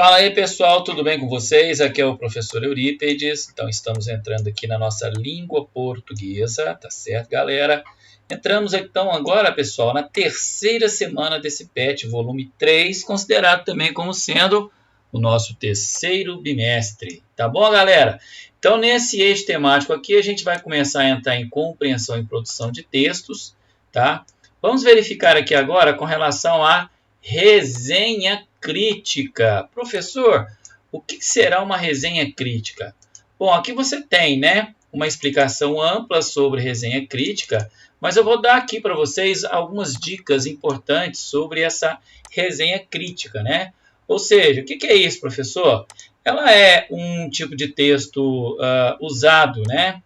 Fala aí, pessoal, tudo bem com vocês? Aqui é o professor Eurípedes. Então, estamos entrando aqui na nossa língua portuguesa, tá certo, galera? Entramos, então, agora, pessoal, na terceira semana desse PET, volume 3, considerado também como sendo o nosso terceiro bimestre. Tá bom, galera? Então, nesse eixo temático aqui, a gente vai começar a entrar em compreensão e produção de textos, tá? Vamos verificar aqui agora com relação a resenha crítica. Professor, o que será uma resenha crítica? Bom, aqui você tem, né, uma explicação ampla sobre resenha crítica, mas eu vou dar aqui para vocês algumas dicas importantes sobre essa resenha crítica, né? Ou seja, o que é isso, professor? Ela é um tipo de texto usado, né,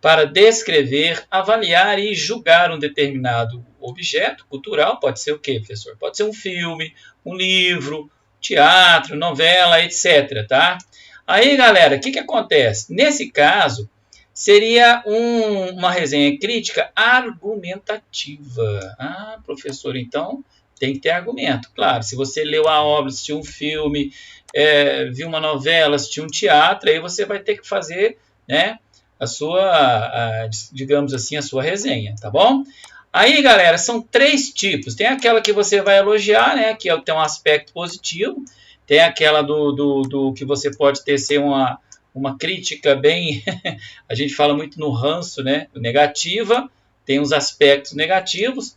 para descrever, avaliar e julgar um determinado objeto cultural. Pode ser o quê, professor? Pode ser um filme, um livro, teatro, novela, etc. Tá? Aí, galera, o que acontece? Nesse caso, seria uma resenha crítica argumentativa. Ah, professor, então tem que ter argumento. Claro, se você leu a obra, assistiu um filme, viu uma novela, assistiu um teatro, aí você vai ter que fazer, né, digamos assim, a sua resenha, tá bom? Aí, galera, são três tipos. Tem aquela que você vai elogiar, né, que tem um aspecto positivo. Tem aquela do que você pode ser uma crítica bem... a gente fala muito no ranço, né, negativa. Tem os aspectos negativos.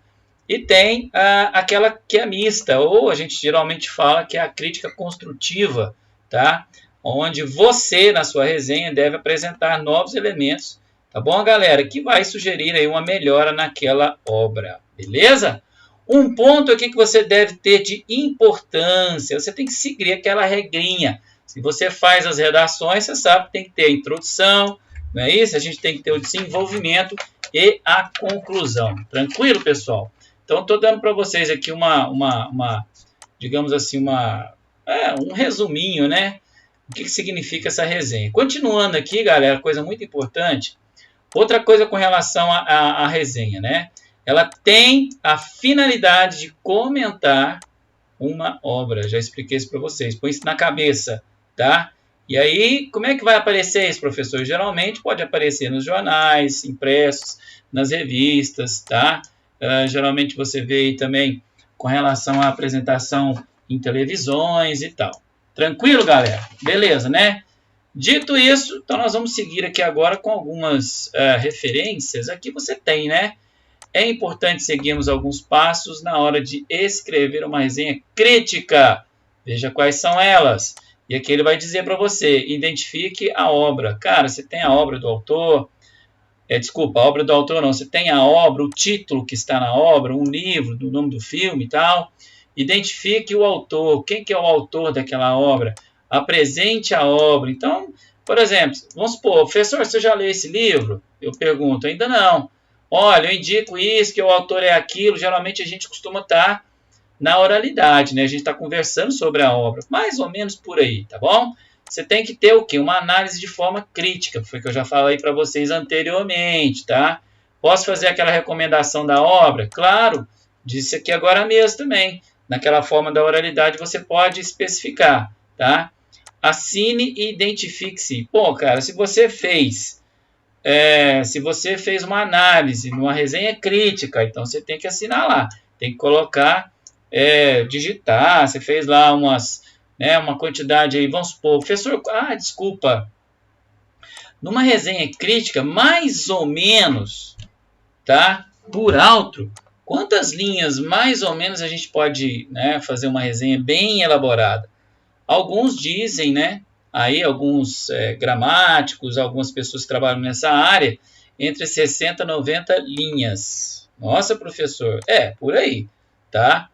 E tem aquela que é mista, ou a gente geralmente fala que é a crítica construtiva, tá? Onde você, na sua resenha, deve apresentar novos elementos, tá bom, galera? Que vai sugerir aí uma melhora naquela obra, beleza? Um ponto aqui que você deve ter de importância, você tem que seguir aquela regrinha. Se você faz as redações, você sabe que tem que ter a introdução, não é isso? A gente tem que ter o desenvolvimento e a conclusão. Tranquilo, pessoal? Então, estou dando para vocês aqui digamos assim, um resuminho, né? O que significa essa resenha. Continuando aqui, galera, coisa muito importante. Outra coisa com relação à resenha, né? Ela tem a finalidade de comentar uma obra. Já expliquei isso para vocês. Põe isso na cabeça, tá? E aí, como é que vai aparecer isso, professor? Geralmente pode aparecer nos jornais, impressos, nas revistas, tá? Geralmente você vê aí também com relação à apresentação em televisões e tal. Tranquilo, galera? Beleza, né? Dito isso, então nós vamos seguir aqui agora com algumas referências. Aqui você tem, né? É importante seguirmos alguns passos na hora de escrever uma resenha crítica. Veja quais são elas. E aqui ele vai dizer para você, identifique a obra. Cara, você tem a obra do autor... Desculpa, a obra do autor não. Você tem a obra, o título que está na obra, um livro, do nome do filme e tal. Identifique o autor. Quem que é o autor daquela obra? Apresente a obra. Então, por exemplo, vamos supor, professor, você já leu esse livro? Eu pergunto, ainda não. Olha, eu indico isso, que o autor é aquilo. Geralmente a gente costuma estar na oralidade, né? A gente está conversando sobre a obra, mais ou menos por aí, tá bom? Você tem que ter o quê? Uma análise de forma crítica, foi o que eu já falei para vocês anteriormente, tá? Posso fazer aquela recomendação da obra? Claro, disse aqui agora mesmo também. Naquela forma da oralidade você pode especificar, tá? Assine e identifique-se. Pô, cara, se você fez uma análise, uma resenha crítica, então você tem que assinar lá, tem que colocar, digitar, você fez lá uma quantidade aí, vamos supor, professor, desculpa, numa resenha crítica, mais ou menos, tá, por alto, quantas linhas mais ou menos a gente pode, né, fazer uma resenha bem elaborada? Alguns dizem, né, aí alguns gramáticos, algumas pessoas que trabalham nessa área, entre 60 e 90 linhas. Nossa, professor, por aí, tá?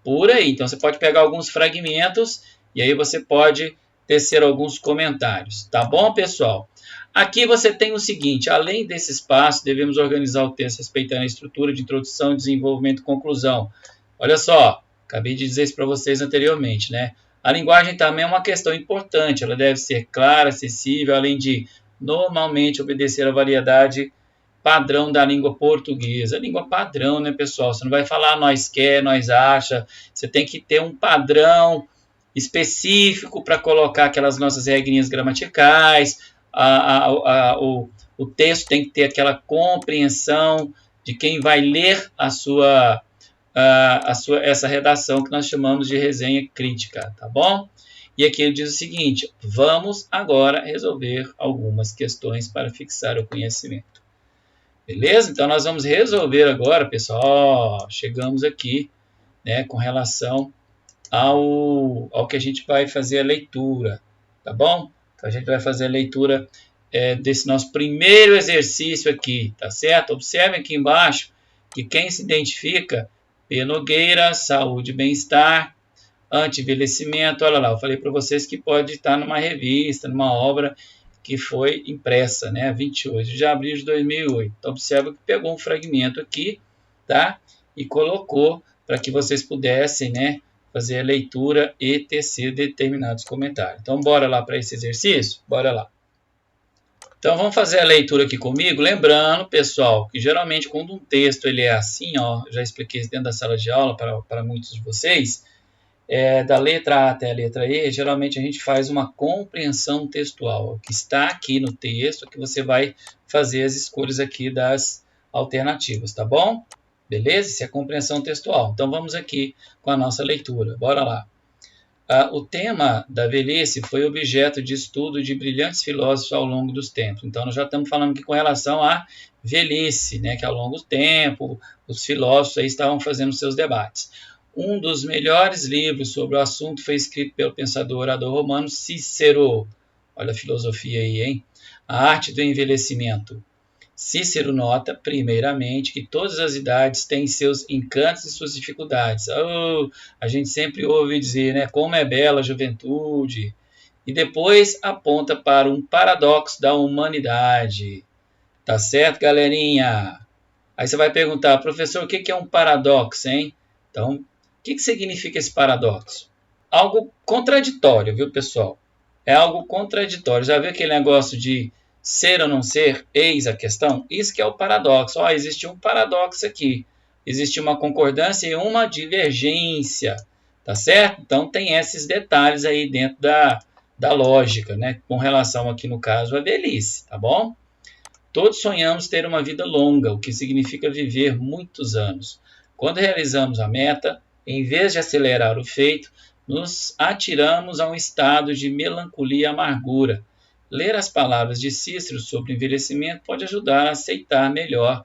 Por aí. Então, você pode pegar alguns fragmentos e aí você pode tecer alguns comentários. Tá bom, pessoal? Aqui você tem o seguinte, além desse espaço, devemos organizar o texto respeitando a estrutura de introdução, desenvolvimento e conclusão. Olha só, acabei de dizer isso para vocês anteriormente, né? A linguagem também é uma questão importante, ela deve ser clara, acessível, além de normalmente obedecer à variedade padrão da língua portuguesa. A língua padrão, né, pessoal? Você não vai falar nós quer, nós acha, você tem que ter um padrão específico para colocar aquelas nossas regrinhas gramaticais, o texto tem que ter aquela compreensão de quem vai ler essa redação que nós chamamos de resenha crítica, tá bom? E aqui ele diz o seguinte: vamos agora resolver algumas questões para fixar o conhecimento. Beleza? Então nós vamos resolver agora, pessoal. Chegamos aqui, né, com relação ao que a gente vai fazer a leitura, tá bom? Então a gente vai fazer a leitura desse nosso primeiro exercício aqui, tá certo? Observem aqui embaixo que quem se identifica, P. Nogueira, saúde e bem-estar, anti-envelhecimento, olha lá, eu falei para vocês que pode estar numa revista, numa obra que foi impressa, né, 28 de abril de 2008. Então, observa que pegou um fragmento aqui, tá, e colocou para que vocês pudessem, né, fazer a leitura e tecer determinados comentários. Então, bora lá para esse exercício? Bora lá. Então, vamos fazer a leitura aqui comigo, lembrando, pessoal, que geralmente quando um texto ele é assim, ó, já expliquei isso dentro da sala de aula para muitos de vocês, da letra A até a letra E, geralmente a gente faz uma compreensão textual, o que está aqui no texto, que você vai fazer as escolhas aqui das alternativas, tá bom? Beleza? Isso é a compreensão textual. Então, vamos aqui com a nossa leitura. Bora lá. O tema da velhice foi objeto de estudo de brilhantes filósofos ao longo dos tempos. Então, nós já estamos falando aqui com relação à velhice, né, que ao longo do tempo os filósofos aí estavam fazendo seus debates. Um dos melhores livros sobre o assunto foi escrito pelo pensador orador romano Cícero. Olha a filosofia aí, hein? A Arte do Envelhecimento. Cícero nota, primeiramente, que todas as idades têm seus encantos e suas dificuldades. A gente sempre ouve dizer, né, como é bela a juventude. E depois aponta para um paradoxo da humanidade. Tá certo, galerinha? Aí você vai perguntar, professor, o que é um paradoxo, hein? Então, o que significa esse paradoxo? Algo contraditório, viu, pessoal? É algo contraditório. Já viu aquele negócio de ser ou não ser? Eis a questão. Isso que é o paradoxo. Existe um paradoxo aqui. Existe uma concordância e uma divergência. Tá certo? Então, tem esses detalhes aí dentro da lógica, né? Com relação aqui, no caso, à velhice. Tá bom? Todos sonhamos ter uma vida longa, o que significa viver muitos anos. Quando realizamos a meta, em vez de acelerar o feito, nos atiramos a um estado de melancolia e amargura. Ler as palavras de Cícero sobre envelhecimento pode ajudar a aceitar melhor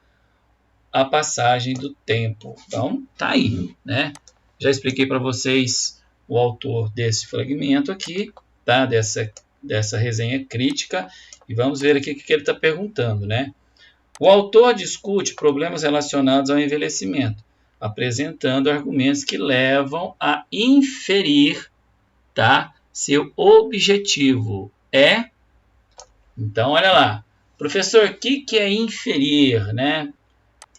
a passagem do tempo. Então, tá aí, né? Já expliquei para vocês o autor desse fragmento aqui, tá? Dessa resenha crítica, e vamos ver aqui o que ele está perguntando, né? O autor discute problemas relacionados ao envelhecimento, apresentando argumentos que levam a inferir, tá? Seu objetivo é... Então, olha lá. Professor, o que é inferir, né?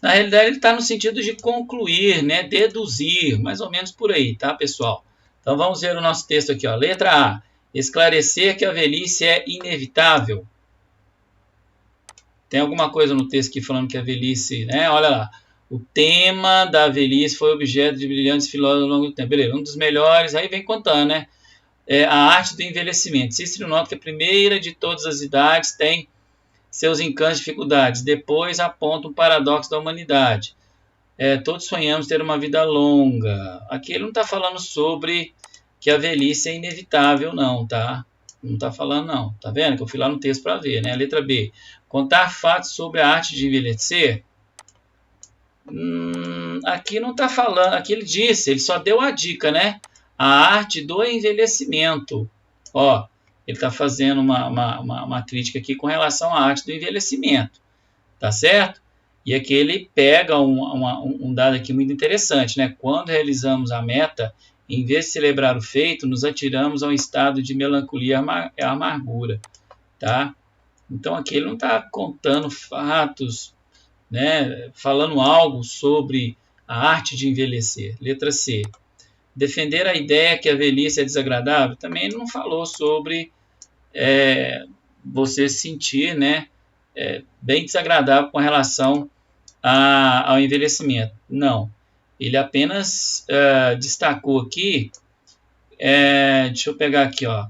Na realidade, ele está no sentido de concluir, né? Deduzir, mais ou menos por aí, tá, pessoal? Então, vamos ver o nosso texto aqui, ó. Letra A. Esclarecer que a velhice é inevitável. Tem alguma coisa no texto aqui falando que a velhice, né? Olha lá. O tema da velhice foi objeto de brilhantes filósofos ao longo do tempo. Beleza, um dos melhores, aí vem contando, né? A arte do envelhecimento. Cícero nota que a primeira de todas as idades tem seus encantos e dificuldades. Depois aponta um paradoxo da humanidade. Todos sonhamos ter uma vida longa. Aqui ele não está falando sobre que a velhice é inevitável, não, tá? Não está falando, não. Tá vendo? Que eu fui lá no texto para ver, né? A letra B. Contar fatos sobre a arte de envelhecer. Aqui não está falando. Aqui ele disse, ele só deu a dica, né? A arte do envelhecimento. Ó, ele está fazendo uma crítica aqui com relação à arte do envelhecimento. Tá certo? E aqui ele pega um dado aqui muito interessante, né? Quando realizamos a meta, em vez de celebrar o feito, nos atiramos a um estado de melancolia e amargura, tá? Então aqui ele não está contando fatos, né? Falando algo sobre a arte de envelhecer. Letra C. Defender a ideia que a velhice é desagradável, também ele não falou sobre você sentir, né? Bem desagradável com relação ao envelhecimento. Não. Ele apenas destacou aqui Deixa eu pegar aqui, ó.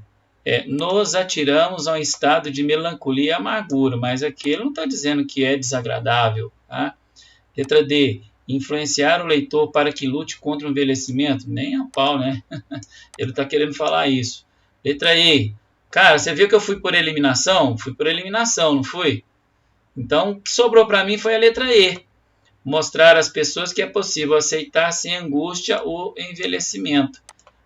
Nos atiramos a um estado de melancolia e amargura, mas aqui ele não está dizendo que é desagradável. Tá? Letra D. Influenciar o leitor para que lute contra o envelhecimento? Nem a pau, né? Ele está querendo falar isso. Letra E. Cara, você viu que eu fui por eliminação? Fui por eliminação, não fui? Então, o que sobrou para mim foi a letra E. Mostrar às pessoas que é possível aceitar sem angústia o envelhecimento.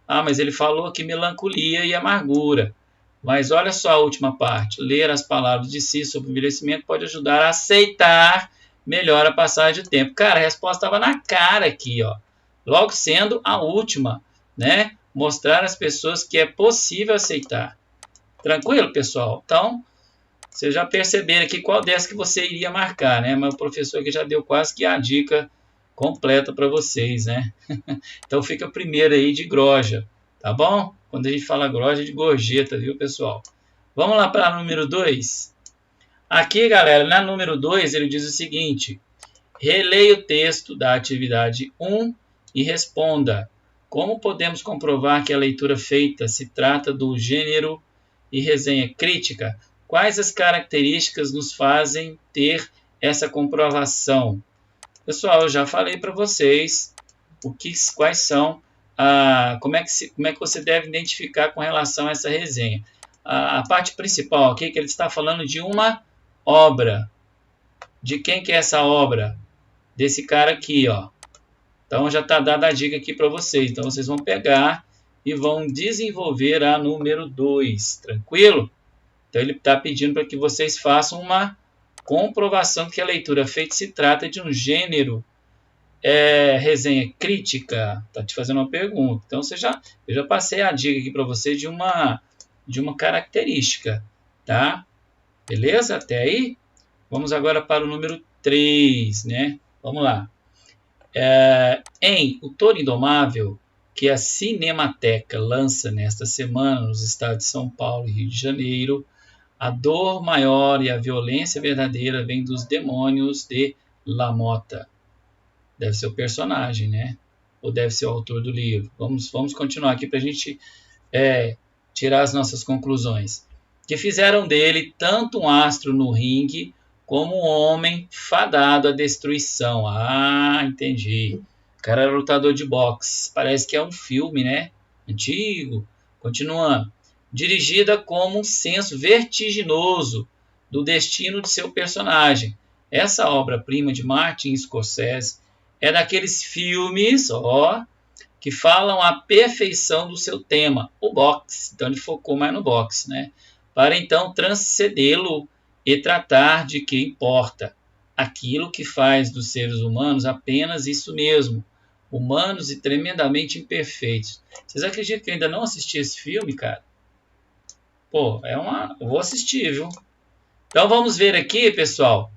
Ah, mas ele falou que melancolia e amargura. Mas olha só a última parte. Ler as palavras de si sobre o envelhecimento pode ajudar a aceitar melhor a passagem do tempo. Cara, a resposta estava na cara aqui, ó. Logo sendo a última, né? Mostrar às pessoas que é possível aceitar. Tranquilo, pessoal? Então, vocês já perceberam aqui qual dessa que você iria marcar, né? Mas o professor aqui já deu quase que a dica completa para vocês, né? Então fica primeiro aí de groja, tá bom? Quando a gente fala groja, é de gorjeta, viu, pessoal? Vamos lá para a número 2. Aqui, galera, na número 2, ele diz o seguinte: releia o texto da atividade 1 e responda. Como podemos comprovar que a leitura feita se trata do gênero e resenha crítica? Quais as características nos fazem ter essa comprovação? Pessoal, eu já falei para vocês quais são, como é que você deve identificar com relação a essa resenha. A parte principal aqui, que ele está falando de uma obra. De quem que é essa obra? Desse cara aqui, ó. Então já está dada a dica aqui para vocês. Então vocês vão pegar e vão desenvolver a número 2, tranquilo? Então ele está pedindo para que vocês façam uma comprovação que a leitura feita se trata de um gênero resenha crítica. Está te fazendo uma pergunta. Então eu já passei a dica aqui para você de uma característica, tá? Beleza? Até aí? Vamos agora para o número 3, né? Vamos lá. Em O Toro Indomável, que a Cinemateca lança nesta semana nos estados de São Paulo e Rio de Janeiro, a dor maior e a violência verdadeira vem dos demônios de LaMotta. Deve ser o personagem, né? Ou deve ser o autor do livro. Vamos continuar aqui para a gente tirar as nossas conclusões. Que fizeram dele tanto um astro no ringue como um homem fadado à destruição. Ah, entendi. O cara era lutador de boxe. Parece que é um filme, né? Antigo. Continuando. Dirigida como um senso vertiginoso do destino de seu personagem. Essa obra-prima de Martin Scorsese é daqueles filmes, que falam a perfeição do seu tema, o boxe. Então ele focou mais no boxe, né? Para então transcendê-lo e tratar de que importa aquilo que faz dos seres humanos apenas isso mesmo, humanos e tremendamente imperfeitos. Vocês acreditam que eu ainda não assisti esse filme, cara? Pô, eu vou assistir, viu? Então vamos ver aqui, pessoal,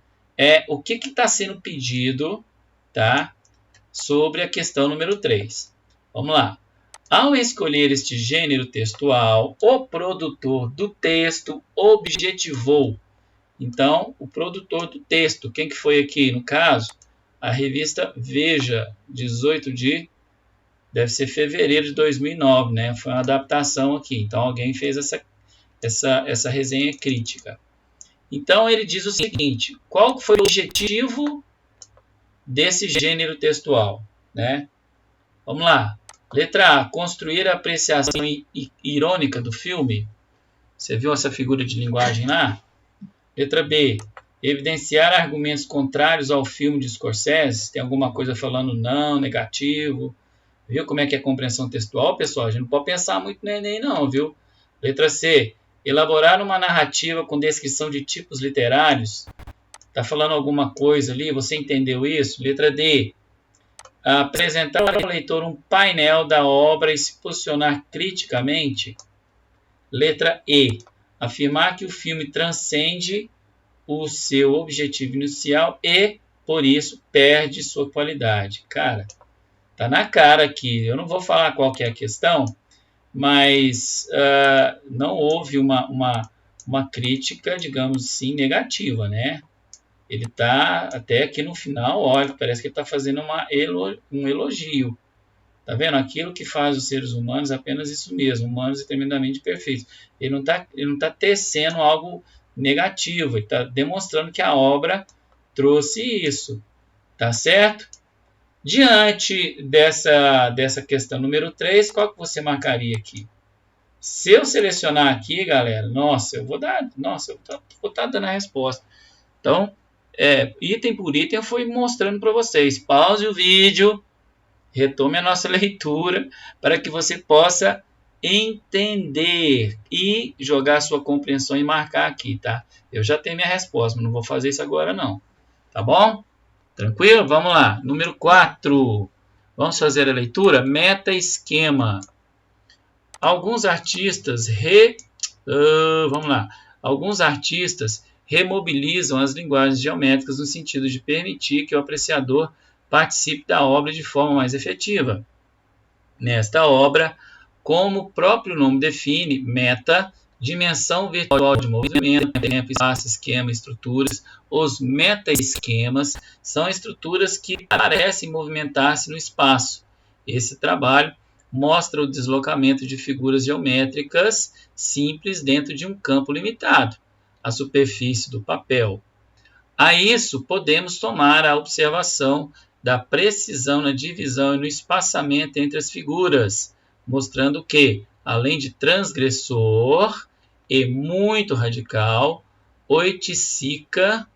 o que está sendo pedido, tá? Sobre a questão número 3. Vamos lá. Ao escolher este gênero textual, o produtor do texto objetivou. Então, o produtor do texto, quem que foi aqui? No caso, a revista Veja, 18 de... Deve ser fevereiro de 2009, né? Foi uma adaptação aqui. Então, alguém fez essa resenha crítica. Então, ele diz o seguinte: qual foi o objetivo desse gênero textual, né? Vamos lá. Letra A. Construir a apreciação irônica do filme. Você viu essa figura de linguagem lá? Letra B. Evidenciar argumentos contrários ao filme de Scorsese. Tem alguma coisa falando não, negativo. Viu como é que é a compreensão textual, pessoal? A gente não pode pensar muito no Enem, não, viu? Letra C. Elaborar uma narrativa com descrição de tipos literários. Está falando alguma coisa ali? Você entendeu isso? Letra D. Apresentar ao leitor um painel da obra e se posicionar criticamente. Letra E. Afirmar que o filme transcende o seu objetivo inicial e, por isso, perde sua qualidade. Cara, tá na cara aqui. Eu não vou falar qual que é a questão, mas não houve uma crítica, digamos assim, negativa, né? Ele está até aqui no final, olha, parece que ele está fazendo um elogio, Tá vendo? Aquilo que faz os seres humanos, apenas isso mesmo, humanos e tremendamente perfeitos. Ele não tá tecendo algo negativo, ele está demonstrando que a obra trouxe isso, tá certo? Diante dessa questão número 3, qual que você marcaria aqui? Se eu selecionar aqui, galera, nossa, eu vou estar dando a resposta. Então, item por item eu fui mostrando para vocês. Pause o vídeo, retome a nossa leitura para que você possa entender e jogar sua compreensão e marcar aqui, tá? Eu já tenho minha resposta, mas não vou fazer isso agora não, tá bom? Tranquilo? Vamos lá. Número 4. Vamos fazer a leitura? Meta-esquema. Alguns artistas remobilizam as linguagens geométricas no sentido de permitir que o apreciador participe da obra de forma mais efetiva. Nesta obra, como o próprio nome define, meta, dimensão virtual de movimento, tempo, espaço, esquema, estruturas. Os meta-esquemas são estruturas que parecem movimentar-se no espaço. Esse trabalho mostra o deslocamento de figuras geométricas simples dentro de um campo limitado, a superfície do papel. A isso podemos tomar a observação da precisão na divisão e no espaçamento entre as figuras, mostrando que, além de transgressor e muito radical, Oiticica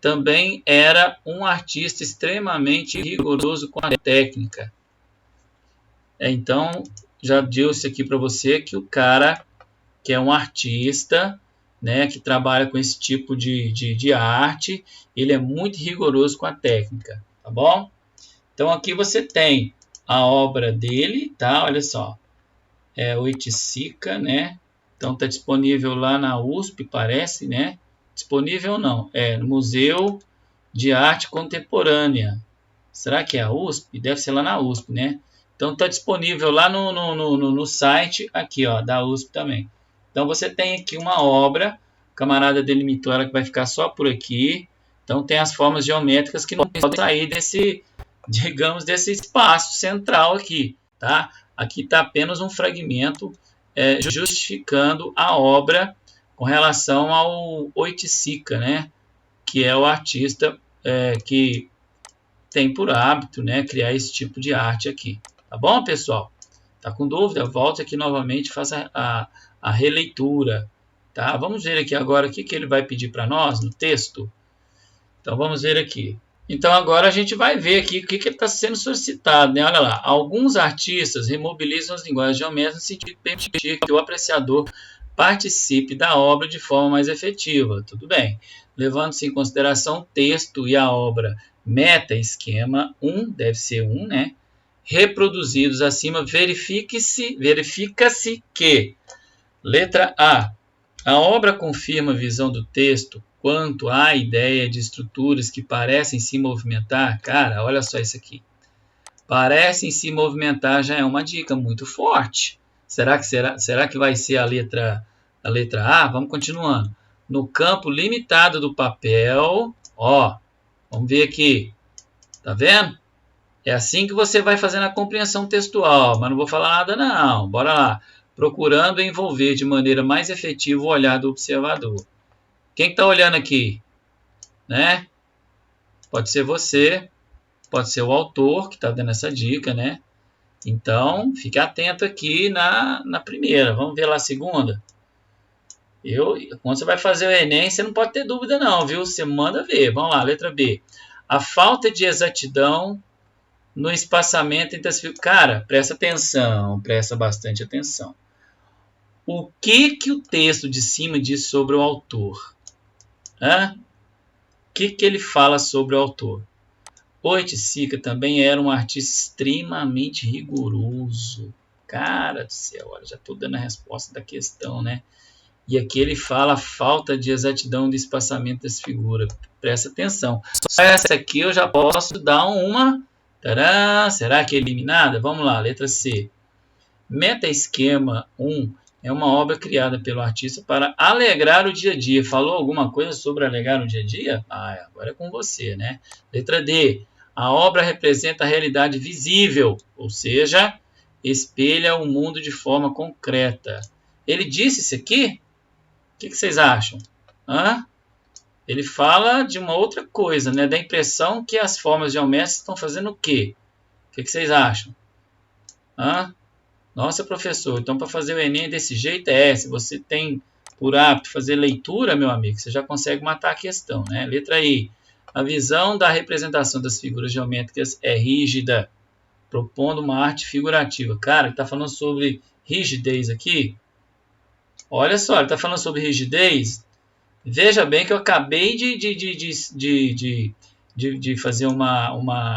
também era um artista extremamente rigoroso com a técnica. Então, já disse aqui para você que o cara que é um artista, né, que trabalha com esse tipo de arte, ele é muito rigoroso com a técnica, tá bom? Então, aqui você tem a obra dele, tá? Olha só, Oiticica, né? Então, está disponível lá na USP, parece, né? Disponível não, no Museu de Arte Contemporânea. Será que é a USP? Deve ser lá na USP, né? Então, está disponível lá no site aqui, ó, da USP também. Então, você tem aqui uma obra, o camarada delimitou ela que vai ficar só por aqui. Então, tem as formas geométricas que não podem sair desse, digamos, desse espaço central aqui, tá? Aqui está apenas um fragmento justificando a obra com relação ao Oiticica, né? Que é o artista que tem por hábito, né, criar esse tipo de arte aqui. Tá bom, pessoal? Tá com dúvida? Volta aqui novamente, faça a releitura. Tá? Vamos ver aqui agora o que ele vai pedir para nós no texto. Então, vamos ver aqui. Então, agora a gente vai ver aqui o que está sendo solicitado. Né? Olha lá. Alguns artistas remobilizam as linguagens geométricas no sentido de permitir que o apreciador participe da obra de forma mais efetiva. Tudo bem. Levando-se em consideração o texto e a obra meta-esquema 1, deve ser 1, né? Reproduzidos acima, verifica-se que, letra A, a obra confirma a visão do texto quanto à ideia de estruturas que parecem se movimentar. Cara, olha só isso aqui. Parecem se movimentar já é uma dica muito forte. Será que vai ser a letra A? Vamos continuando. No campo limitado do papel, ó, vamos ver aqui. Tá vendo? É assim que você vai fazendo a compreensão textual, mas não vou falar nada não. Bora lá. Procurando envolver de maneira mais efetiva o olhar do observador. Quem está olhando aqui? Né? Pode ser você, pode ser o autor que está dando essa dica, né? Então, fique atento aqui na primeira. Vamos ver lá a segunda. Quando você vai fazer o Enem, você não pode ter dúvida não, viu? Você manda ver. Vamos lá, letra B. A falta de exatidão no espaçamento entre as figuras. Cara, presta atenção, presta bastante atenção. O que o texto de cima diz sobre o autor? O que ele fala sobre o autor? Oiticica também era um artista extremamente rigoroso. Cara do céu, olha, já estou dando a resposta da questão, né? E aqui ele fala a falta de exatidão do espaçamento das figuras. Presta atenção. Só essa aqui eu já posso dar uma... Tcharam! Será que é eliminada? Vamos lá, letra C. Meta-esquema 1 é uma obra criada pelo artista para alegrar o dia a dia. Falou alguma coisa sobre alegrar o dia a dia? Agora é com você, né? Letra D. A obra representa a realidade visível, ou seja, espelha o mundo de forma concreta. Ele disse isso aqui? O que vocês acham? Ele fala de uma outra coisa, né? Da impressão que as formas geométricas estão fazendo o quê? O que vocês acham? Nossa, professor, então para fazer o Enem desse jeito se você tem por hábito fazer leitura, meu amigo, você já consegue matar a questão, né? Letra I. A visão da representação das figuras geométricas é rígida, propondo uma arte figurativa. Cara, ele está falando sobre rigidez aqui. Olha só, ele está falando sobre rigidez. Veja bem que eu acabei de fazer uma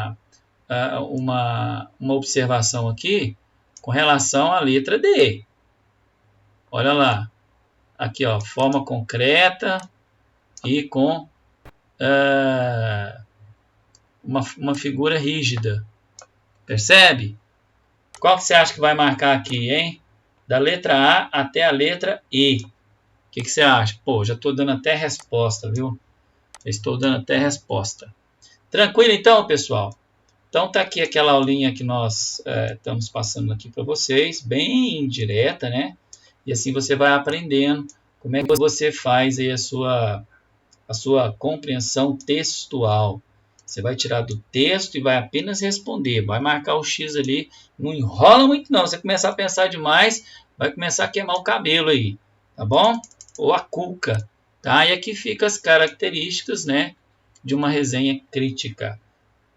observação aqui com relação à letra D. Olha lá. Aqui, ó, forma concreta e com uma figura rígida. Percebe? Qual que você acha que vai marcar aqui, hein? Da letra A até a letra E. O que você acha? Pô, já estou dando até resposta, viu? Estou dando até resposta. Tranquilo então, pessoal? Então tá aqui aquela aulinha que nós estamos passando aqui para vocês, bem direta, né? E assim você vai aprendendo como é que você faz aí a sua compreensão textual. Você vai tirar do texto e vai apenas responder. Vai marcar o X ali. Não enrola muito não. Você começar a pensar demais, vai começar a queimar o cabelo aí. Tá bom? Ou a cuca. Tá? E aqui ficam as características, né, de uma resenha crítica.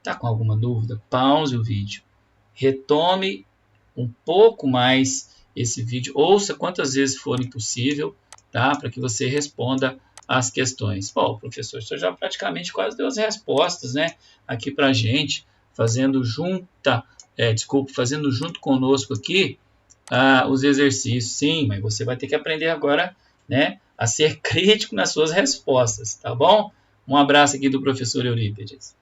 Tá com alguma dúvida? Pause o vídeo. Retome um pouco mais esse vídeo. Ouça quantas vezes for possível, tá? Para que você responda as questões. Bom, professor, você já praticamente quase deu as respostas, né? Aqui para a gente, fazendo junto conosco aqui os exercícios. Sim, mas você vai ter que aprender agora, né, a ser crítico nas suas respostas, tá bom? Um abraço aqui do professor Eurípides.